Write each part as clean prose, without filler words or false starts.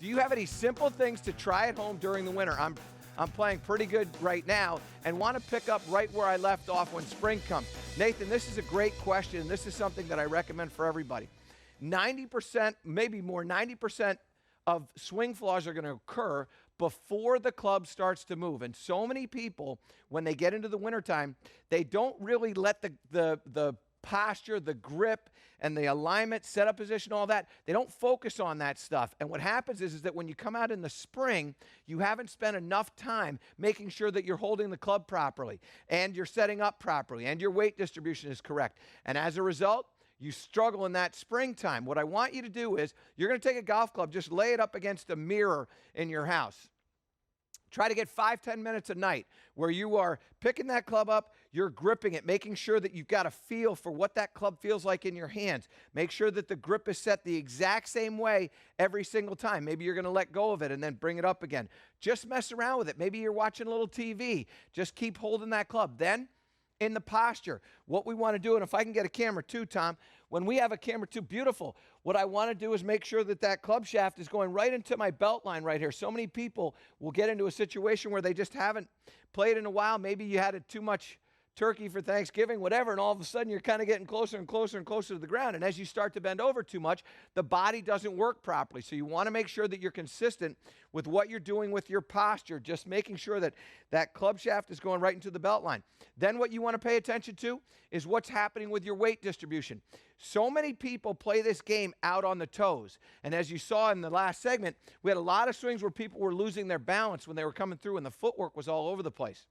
Do you have any simple things to try at home during the winter? I'm playing pretty good right now and want to pick up right where I left off when spring comes. Nathan, this is a great question, and this is something that I recommend for everybody. 90%, maybe more, 90% of swing flaws are going to occur before the club starts to move. And so many people, when they get into the wintertime, they don't really let the posture, the grip, and the alignment, setup position, all that, they don't focus on that stuff. And what happens is that when you come out in the spring, you haven't spent enough time making sure that you're holding the club properly, and you're setting up properly, and your weight distribution is correct. And as a result, you struggle in that springtime. What I want you to do is, you're going to take a golf club, just lay it up against a mirror in your house. Try to get 5-10 minutes a night where you are picking that club up, you're gripping it, making sure that you've got a feel for what that club feels like in your hands. Make sure that the grip is set the exact same way every single time. Maybe you're going to let go of it and then bring it up again. Just mess around with it. Maybe you're watching a little TV. Just keep holding that club. Then, in the posture, what we want to do, and if I can get a camera too, Tom, when we have a camera too, beautiful. What I want to do is make sure that that club shaft is going right into my belt line right here. So many people will get into a situation where they just haven't played in a while. Maybe you had too much turkey for Thanksgiving, whatever, and all of a sudden you're kind of getting closer and closer and closer to the ground. And as you start to bend over too much, the body doesn't work properly. So you want to make sure that you're consistent with what you're doing with your posture, just making sure that that club shaft is going right into the belt line. Then what you want to pay attention to is what's happening with your weight distribution. So many people play this game out on the toes. And as you saw in the last segment, we had a lot of swings where people were losing their balance when they were coming through and the footwork was all over the place.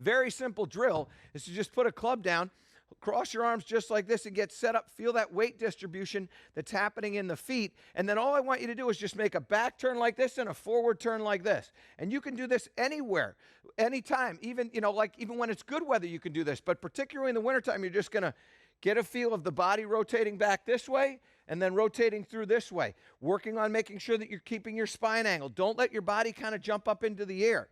Very simple drill is to just put a club down, cross your arms just like this and get set up. Feel that weight distribution that's happening in the feet. And then all I want you to do is just make a back turn like this and a forward turn like this. And you can do this anywhere, anytime, even, even when it's good weather, you can do this. But particularly in the wintertime, you're just going to get a feel of the body rotating back this way and then rotating through this way. Working on making sure that you're keeping your spine angled. Don't let your body kind of jump up into the air.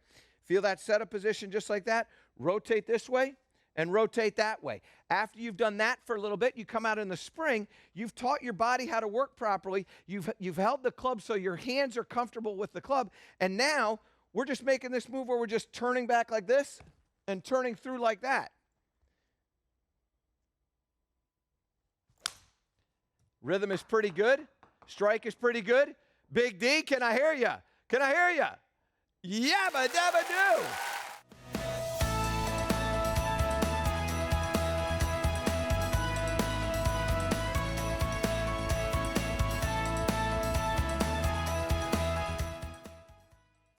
Feel that setup position just like that. Rotate this way and rotate that way. After you've done that for a little bit, you come out in the spring, you've taught your body how to work properly. You've held the club so your hands are comfortable with the club. And now we're just making this move where we're just turning back like this and turning through like that. Rhythm is pretty good. Strike is pretty good. Big D, can I hear you? Can I hear you? Yabba dabba doo.